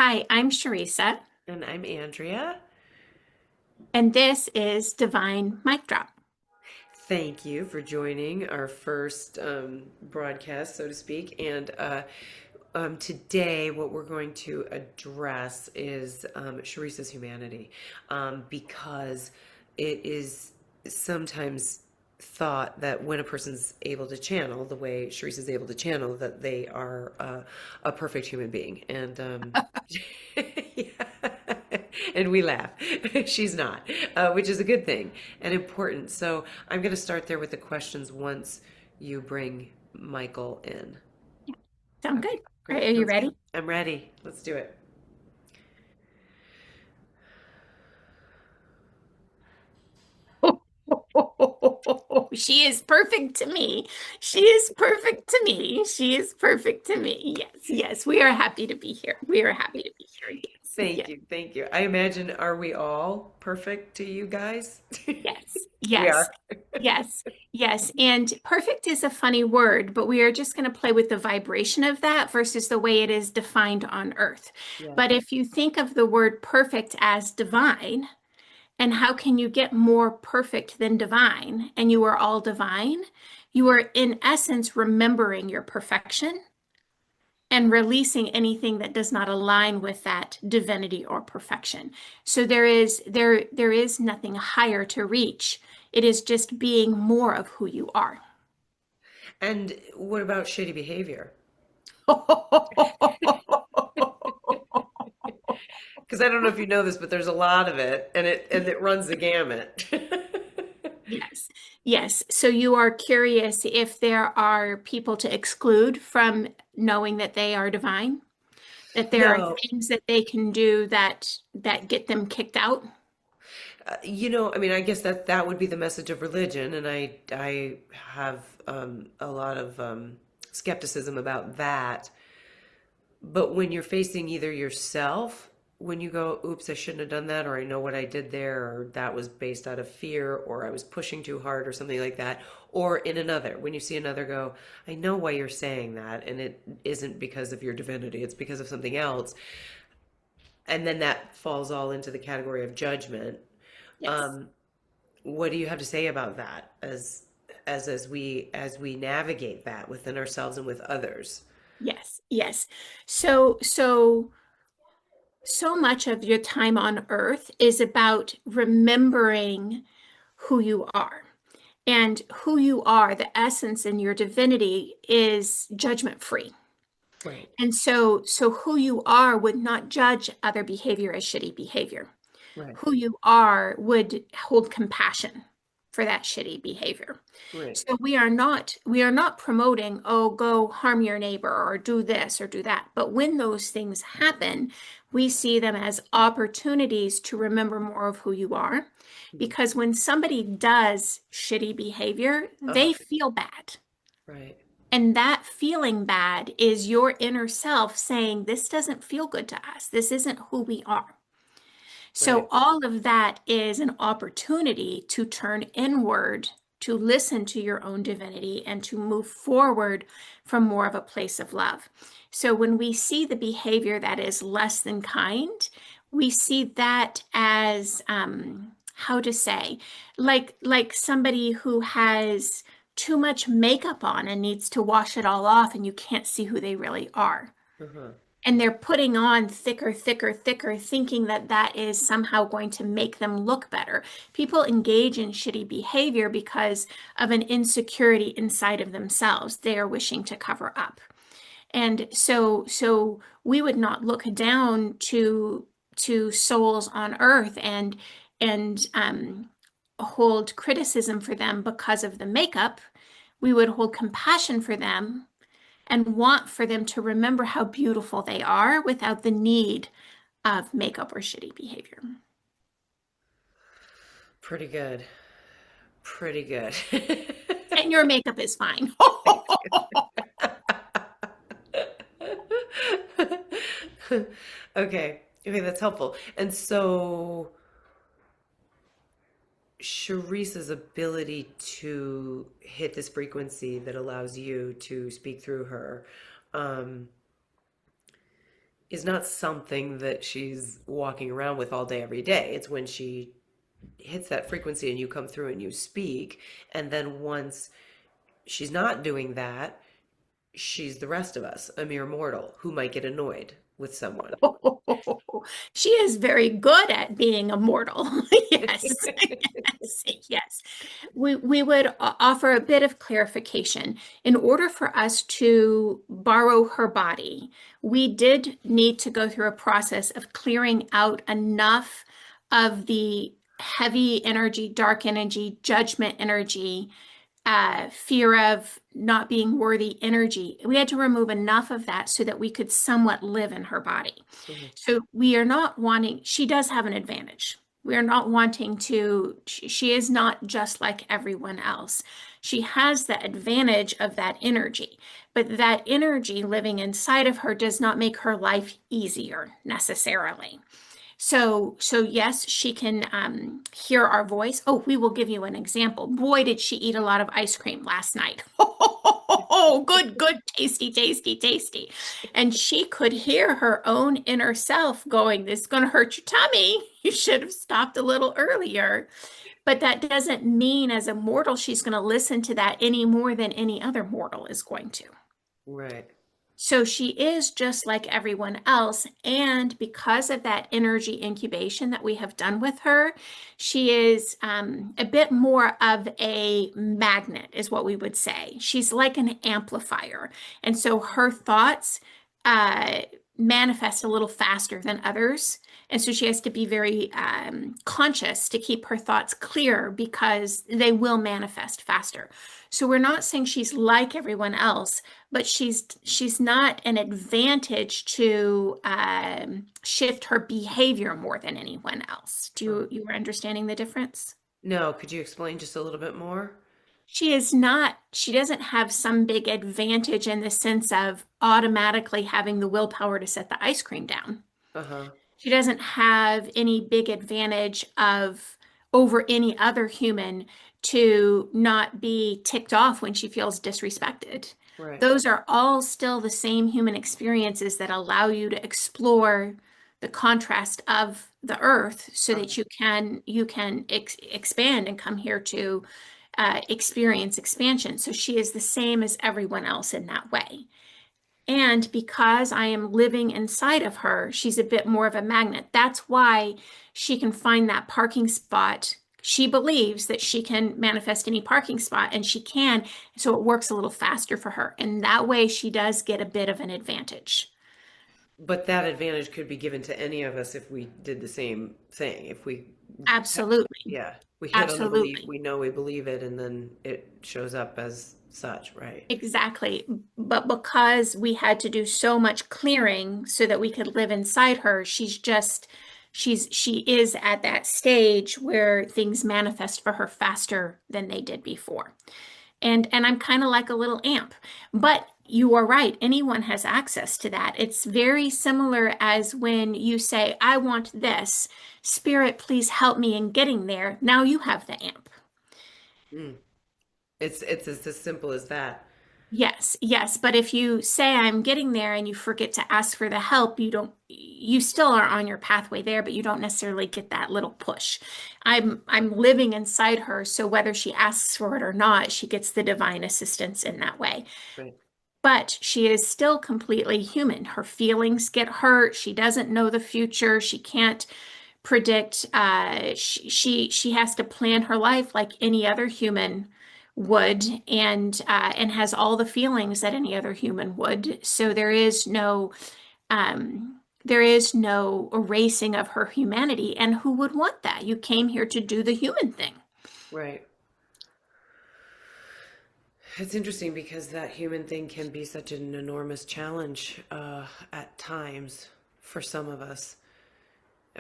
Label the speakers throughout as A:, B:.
A: Hi, I'm Sharissa,
B: And I'm Andrea.
A: and this is Divine Mic Drop.
B: Thank you for joining our first broadcast, so to speak. And today, what we're going to address is Sharissa's humanity, because it is sometimes thought that when a person's able to channel the way Sharissa's able to channel, that they are a perfect human being. And yeah. And we laugh. She's not, which is a good thing and important. So I'm going to start there with the questions once you bring Michael in.
A: Sound good?
B: Okay,
A: All right,
B: great.
A: are you
B: Sounds
A: ready?
B: good. I'm ready. Let's do it.
A: She is perfect to me. She is perfect to me. She is perfect to me. Yes, yes. We are happy to be here. We are happy to be here. Yes,
B: Thank
A: yes,
B: you. Thank you. I imagine, are we all perfect to you guys?
A: yes,
B: We
A: yes,
B: are.
A: yes, yes. And perfect is a funny word, but we are just going to play with the vibration of that versus the way it is defined on earth.
B: Yeah.
A: But if you think of the word perfect as divine, and how can you get more perfect than divine? And you are all divine. You are, in essence, remembering your perfection and releasing anything that does not align with that divinity or perfection. So there is nothing higher to reach. It is just being more of who you are.
B: And what about shitty behavior? Because I don't know if you know this, but there's a lot of it, and it runs the gamut.
A: Yes, yes. So you are curious if there are people to exclude from knowing that they are divine, that there are
B: No,
A: things that they can do that get them kicked out.
B: I mean, I guess that would be the message of religion, and I have a lot of skepticism about that. But when you're facing either yourself, when you go, oops, I shouldn't have done that, or I know what I did there, or that was based out of fear, or I was pushing too hard, or something like that, or in another, when you see another go, I know why you're saying that, and it isn't because of your divinity, it's because of something else. And then that falls all into the category of judgment.
A: Yes.
B: Um, what do you have to say about that as we navigate that within ourselves and with others?
A: Yes. Yes. So much of your time on earth is about remembering who you are. And who you are, the essence in your divinity is judgment free.
B: Right,
A: And so who you are would not judge other behavior as shitty behavior.
B: right,
A: Who you are would hold compassion for that shitty behavior.
B: right.
A: So we are not promoting, oh, go harm your neighbor or do this or do that. But when those things happen, we see them as opportunities to remember more of who you are.
B: Mhm.
A: Because when somebody does shitty behavior,
B: Uh-huh.
A: they feel bad.
B: Right,
A: And that feeling bad is your inner self saying, this doesn't feel good to us. This isn't who we are.
B: right.
A: So, all of that is an opportunity to turn inward, to listen to your own divinity, and to move forward from more of a place of love. So, when we see the behavior that is less than kind, we see that as how to say, like somebody who has too much makeup on and needs to wash it all off, and you can't see who they really are,
B: Uh-huh.
A: and they're putting on thicker, thicker, thicker, thinking that that is somehow going to make them look better. People engage in shitty behavior because of an insecurity inside of themselves they are wishing to cover up. And so we would not look down to souls on earth and hold criticism for them because of the makeup. We would hold compassion for them and want for them to remember how beautiful they are without the need of makeup or shitty behavior.
B: Pretty good. Pretty good.
A: And your makeup is fine.
B: Thank you. Okay. Okay, that's helpful. And so Sharice's ability to hit this frequency that allows you to speak through her, um, is not something that she's walking around with all day, every day. It's when she hits that frequency and you come through and you speak. And then once she's not doing that, she's the rest of us, a mere mortal who might get annoyed with someone.
A: She is very good at being a mortal. Yes. Yes. Yes. We would offer a bit of clarification. In order for us to borrow her body, we did need to go through a process of clearing out enough of the heavy energy, dark energy, judgment energy, fear of not being worthy energy. We had to remove enough of that so that we could somewhat live in her body.
B: Mhm.
A: So we are not wanting, she does have an advantage. We are not wanting to, she is not just like everyone else. She has the advantage of that energy, but that energy living inside of her does not make her life easier necessarily. So yes, she can hear our voice. Oh, we will give you an example. Boy, did she eat a lot of ice cream last night. Oh, good, good, tasty, tasty, tasty. And she could hear her own inner self going, "This is going to hurt your tummy. You should have stopped a little earlier." But that doesn't mean as a mortal she's going to listen to that any more than any other mortal is going to.
B: Right.
A: So she is just like everyone else. And because of that energy incubation that we have done with her, she is a bit more of a magnet, is what we would say. She's like an amplifier. And so her thoughts uh, manifest a little faster than others. And so she has to be very conscious to keep her thoughts clear because they will manifest faster. So we're not saying she's like everyone else, but she's not an advantage to shift her behavior more than anyone else. Do
B: Oh.
A: you were understanding the difference?
B: No, could you explain just a little bit more?
A: She is not, she doesn't have some big advantage in the sense of automatically having the willpower to set the ice cream down.
B: Uh-huh.
A: She doesn't have any big advantage of over any other human to not be ticked off when she feels disrespected.
B: Right.
A: Those are all still the same human experiences that allow you to explore the contrast of the earth so
B: Uh,
A: that you can expand and come here to experience expansion. So she is the same as everyone else in that way. And because I am living inside of her, she's a bit more of a magnet. That's why she can find that parking spot. She believes that she can manifest any parking spot, and she can. So it works a little faster for her. And that way, she does get a bit of an advantage.
B: but that advantage could be given to any of us if we did the same thing. If we,
A: Absolutely.
B: yeah, we hit on a belief,
A: Absolutely.
B: we know we believe it, and then it shows up as such, right?
A: Exactly. But because we had to do so much clearing so that we could live inside her, she is at that stage where things manifest for her faster than they did before. And I'm kind of like a little amp. But you are right, anyone has access to that. It's very similar as when you say, "I want this. Spirit, please help me in getting there." Now you have the amp.
B: Mm. It's as simple as that.
A: Yes, yes. But if you say I'm getting there and you forget to ask for the help, you still are on your pathway there, but you don't necessarily get that little push. I'm living inside her, so whether she asks for it or not, she gets the divine assistance in that way.
B: Right.
A: But she is still completely human. Her feelings get hurt. She doesn't know the future. She can't predict. She has to plan her life like any other human would, and has all the feelings that any other human would. So there is no erasing of her humanity. And who would want that? You came here to do the human thing.
B: Right. It's interesting because that human thing can be such an enormous challenge at times for some of us,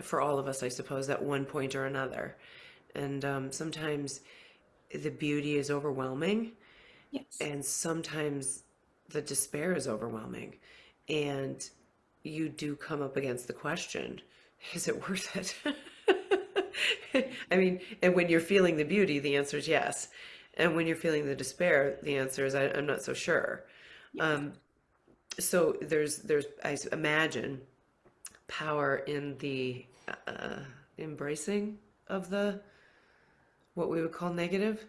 B: for all of us, I suppose, at one point or another. And sometimes the beauty is overwhelming,
A: Yes.
B: and sometimes the despair is overwhelming. And you do come up against the question, is it worth it? I mean, and when you're feeling the beauty, the answer is yes. And when you're feeling the despair, the answer is I'm not so sure.
A: Yes.
B: Um, so I imagine. power in the embracing of the what we would call negative.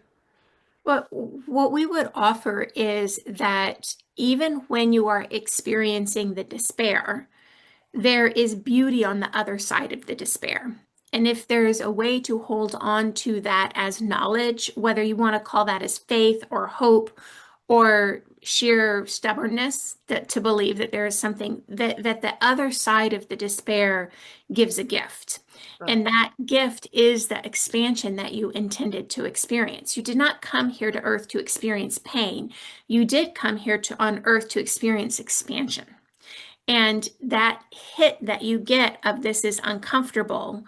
A: But what we would offer is that even when you are experiencing the despair, there is beauty on the other side of the despair. And if there's a way to hold on to that as knowledge, whether you want to call that as faith or hope or sheer stubbornness, that to believe that there is something that the other side of the despair gives a gift.
B: Uh,
A: And that gift is the expansion that you intended to experience. You did not come here to earth to experience pain. You did come here to on earth to experience expansion. And that hit that you get of this is uncomfortable.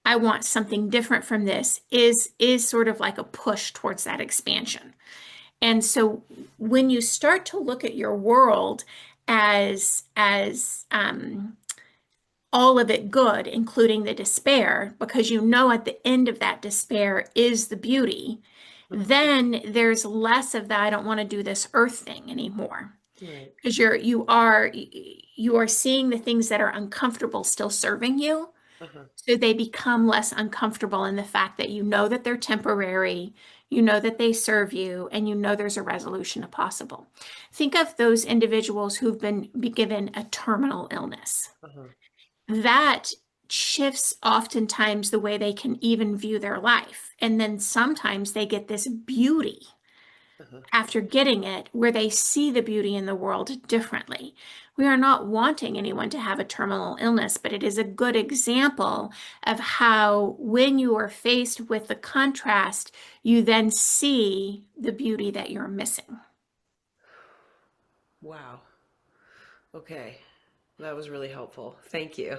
A: I want something different from this is sort of like a push towards that expansion. And so when you start to look at your world as all of it good, including the despair, because you know at the end of that despair is the beauty,
B: uh,
A: then there's less of that I don't want to do this earth thing anymore.
B: right.
A: Because you are seeing the things that are uncomfortable still serving you.
B: Uh-huh.
A: So they become less uncomfortable in the fact that you know that they're temporary, you know that they serve you, and you know there's a resolution possible. Think of those individuals who've been given a terminal illness.
B: Uh-huh.
A: That shifts oftentimes the way they can even view their life. And then sometimes they get this beauty
B: Uh-huh.
A: after getting it where they see the beauty in the world differently. We are not wanting anyone to have a terminal illness, but it is a good example of how, when you are faced with the contrast, you then see the beauty that you're missing.
B: Wow. Okay. That was really helpful. Thank you.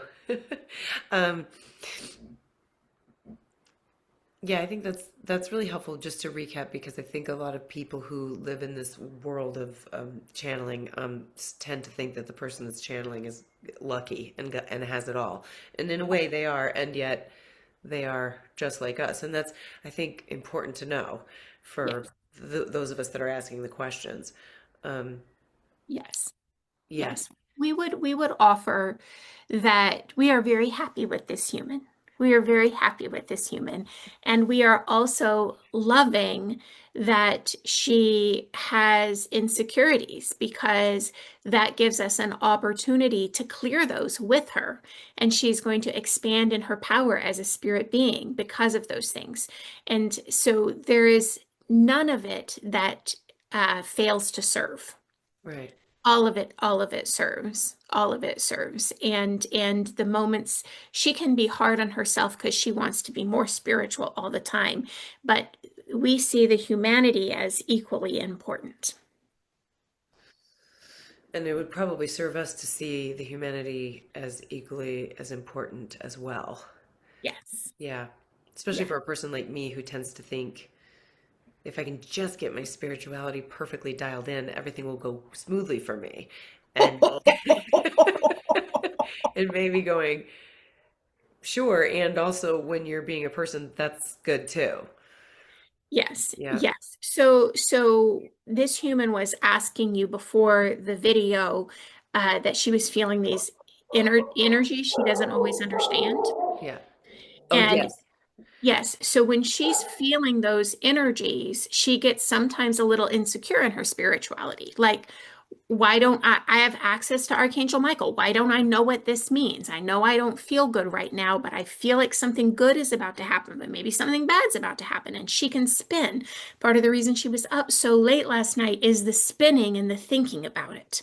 B: um, Yeah, I think that's really helpful just to recap because I think a lot of people who live in this world of channeling tend to think that the person that's channeling is lucky and has it all, and in a way they are, and yet they are just like us, and that's I think important to know for
A: Yes,
B: those of us that are asking the questions. Um,
A: yes.
B: yeah.
A: Yes, we would offer that we are very happy with this human. We are very happy with this human. And we are also loving that she has insecurities because that gives us an opportunity to clear those with her. And she's going to expand in her power as a spirit being because of those things. And so there is none of it that fails to serve.
B: Right.
A: All of it serves. All of it serves. And the moments she can be hard on herself because she wants to be more spiritual all the time, but we see the humanity as equally important.
B: And it would probably serve us to see the humanity as equally as important as well.
A: Yes.
B: Yeah. Especially
A: Yes.
B: for a person like me who tends to think if I can just get my spirituality perfectly dialed in, everything will go smoothly for me. And it may be going, sure. And also when you're being a person, that's good too.
A: Yes,
B: Yeah.
A: yes. So this human was asking you before the video that she was feeling these energies she doesn't always understand.
B: Yeah. Oh,
A: And
B: yes.
A: yes. So when she's feeling those energies, she gets sometimes a little insecure in her spirituality. Like, why don't I have access to Archangel Michael? Why don't I know what this means? I know I don't feel good right now, but I feel like something good is about to happen, but maybe something bad's about to happen. And she can spin. Part of the reason she was up so late last night is the spinning and the thinking about it.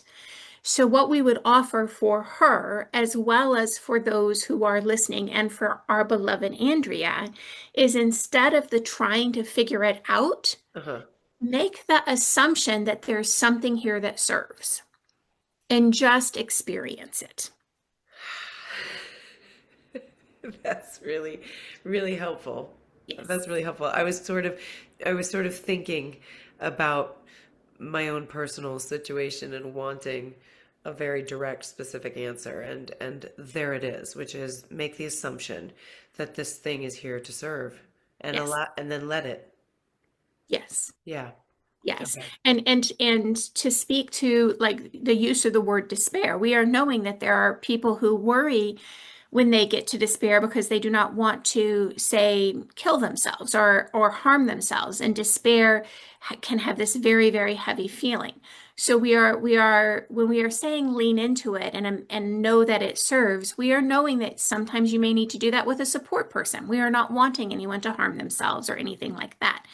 A: So, what we would offer for her, as well as for those who are listening and for our beloved Andrea, is instead of the trying to figure it out,
B: Uh-huh.
A: make the assumption that there's something here that serves and just experience it.
B: That's really, really helpful.
A: Yes.
B: That's really helpful. I was sort of thinking about my own personal situation and wanting a very direct, specific answer, and there it is, which is make the assumption that this thing is here to serve, and
A: Yes.
B: allow, and then let it.
A: Yes.
B: Yeah.
A: Yes.
B: Okay.
A: And to speak to like the use of the word despair, we are knowing that there are people who worry when they get to despair because they do not want to say kill themselves or harm themselves, and despair can have this very, very heavy feeling. So we are when we are saying lean into it and know that it serves, we are knowing that sometimes you may need to do that with a support person. We are not wanting anyone to harm themselves or anything like that.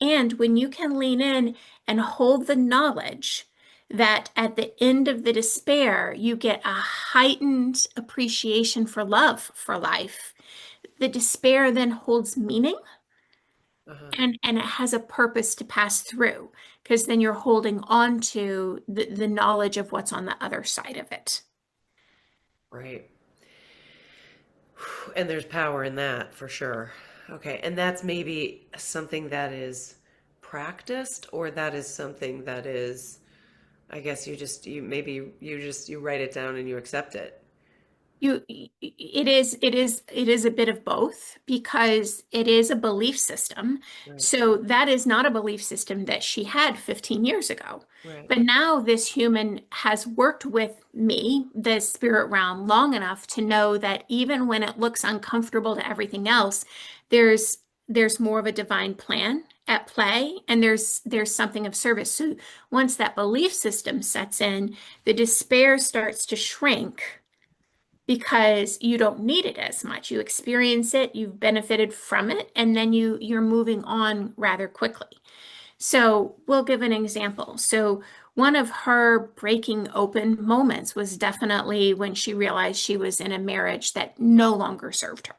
A: And when you can lean in and hold the knowledge that at the end of the despair, you get a heightened appreciation for love for life, the despair then holds meaning
B: Uh-huh.
A: and it has a purpose to pass through because then you're holding on to the knowledge of what's on the other side of it.
B: Right. And there's power in that for sure. Okay. And that's maybe something that is practiced, or that is something that is, I guess you maybe you write it down and you accept it.
A: It is a bit of both because it is a belief system.
B: Right.
A: So that is not a belief system that she had 15 years ago.
B: Right.
A: But now this human has worked with me, the spirit realm, long enough to know that even when it looks uncomfortable to everything else, there's there's more of a divine plan at play, and there's something of service. So once that belief system sets in, the despair starts to shrink because you don't need it as much. You experience it, you've benefited from it, and then you're moving on rather quickly. So we'll give an example. So one of her breaking open moments was definitely when she realized she was in a marriage that no longer served her.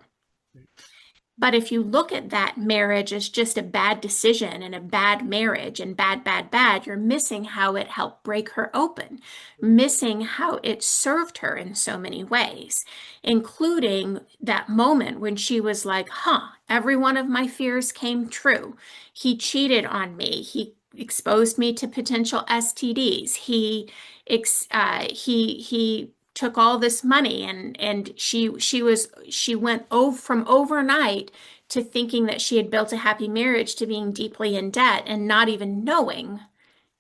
A: But if you look at that marriage as just a bad decision and a bad marriage and bad, bad, bad, you're missing how it helped break her open, missing how it served her in so many ways, including that moment when she was like, huh, every one of my fears came true. He cheated on me. He exposed me to potential STDs. He took all this money, and she went over from overnight to thinking that she had built a happy marriage to being deeply in debt and not even knowing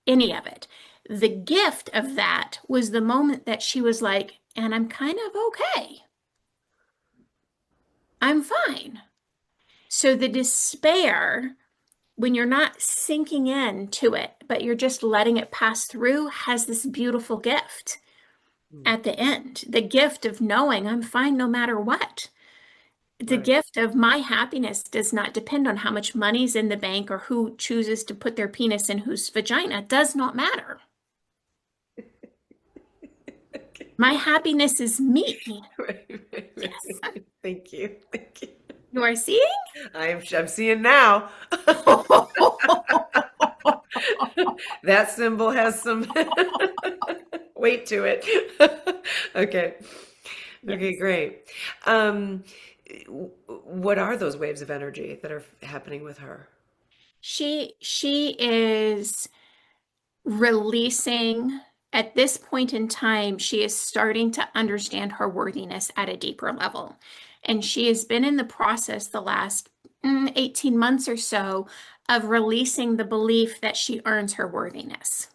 A: any of it. The gift of that was the moment that she was like, and I'm kind of okay. I'm fine. So the despair, when you're not sinking into it, but you're just letting it pass through, has this beautiful gift
B: Mm.
A: at the end. The gift of knowing I'm fine no matter what. The
B: Right.
A: gift of my happiness does not depend on how much money's in the bank or who chooses to put their penis in whose vagina. It does not matter. My happiness is me.
B: Right, right,
A: Yes.
B: right. Thank you. Thank you.
A: You are seeing?
B: I'm seeing now. That symbol has some weight to it. Okay. Okay,
A: Yes.
B: great. What are those waves of energy that are happening with her?
A: She is releasing at this point in time, she is starting to understand her worthiness at a deeper level. And she has been in the process the last 18 months or so of releasing the belief that she earns her worthiness.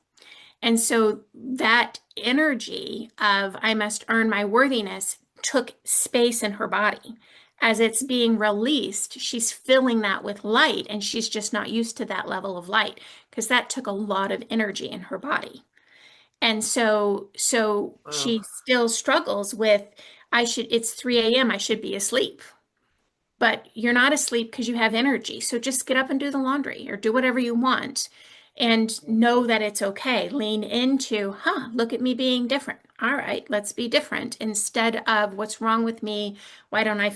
A: And so that energy of I must earn my worthiness took space in her body. As it's being released, she's filling that with light, and she's just not used to that level of light because that took a lot of energy in her body. And so
B: Wow.
A: she still struggles with it's 3 a.m. I should be asleep. But you're not asleep because you have energy. So just get up and do the laundry or do whatever you want and know that it's okay. Lean into, look at me being different. All right, let's be different instead of what's wrong with me. Why don't I'm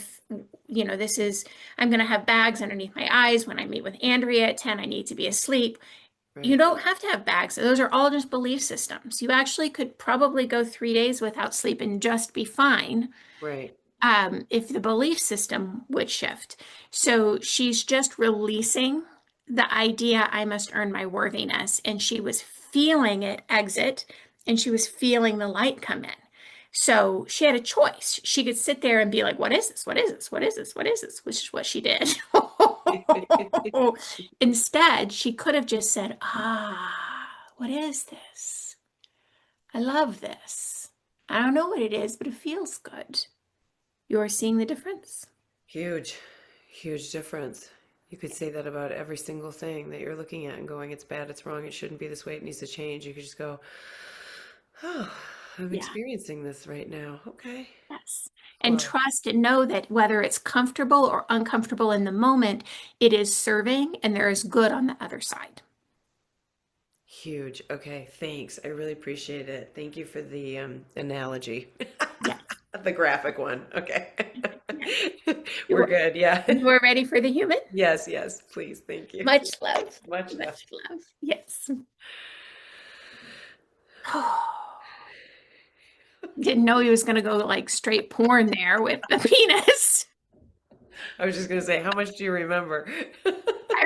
A: going to have bags underneath my eyes when I meet with Andrea at 10. I need to be asleep. You
B: Right,
A: don't have to have bags. Those are all just belief systems. You actually could probably go 3 days without sleep and just be fine
B: right.
A: if the belief system would shift. So she's just releasing the idea I must earn my worthiness. And she was feeling it exit and she was feeling the light come in. So she had a choice. She could sit there and be like, what is this? What is this? What is this? What is this? Which is what she did. Instead, she could have just said, what is this? I love this. I don't know what it is, but it feels good. You're seeing the difference?
B: Huge, huge difference. You could say that about every single thing that you're looking at and going, it's bad, it's wrong, it shouldn't be this way, it needs to change. You could just go, oh, I'm
A: Yeah.
B: experiencing this right now. Okay.
A: Yes. And
B: Wow.
A: trust and know that whether it's comfortable or uncomfortable in the moment, it is serving and there is good on the other side.
B: Huge. Okay, thanks. I really appreciate it. Thank you for the analogy.
A: Yes.
B: The graphic one. Okay.
A: Yes.
B: We're
A: You
B: good. Yeah.
A: you are ready for the human?
B: Yes, yes, please. Thank you.
A: Much love.
B: Much love.
A: Much love. Yes. Didn't know he was going to go like straight porn there with the penis.
B: I was just gonna say, how much do you remember?
A: I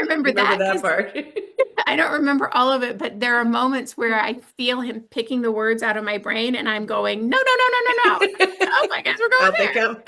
A: remember
B: Remember
A: that
B: that
A: because
B: part?
A: I don't remember all of it, but there are moments where I feel him picking the words out of my brain and I'm going, no, no, no, no, no, no. Oh, I guess we're going
B: Out they
A: there.
B: come.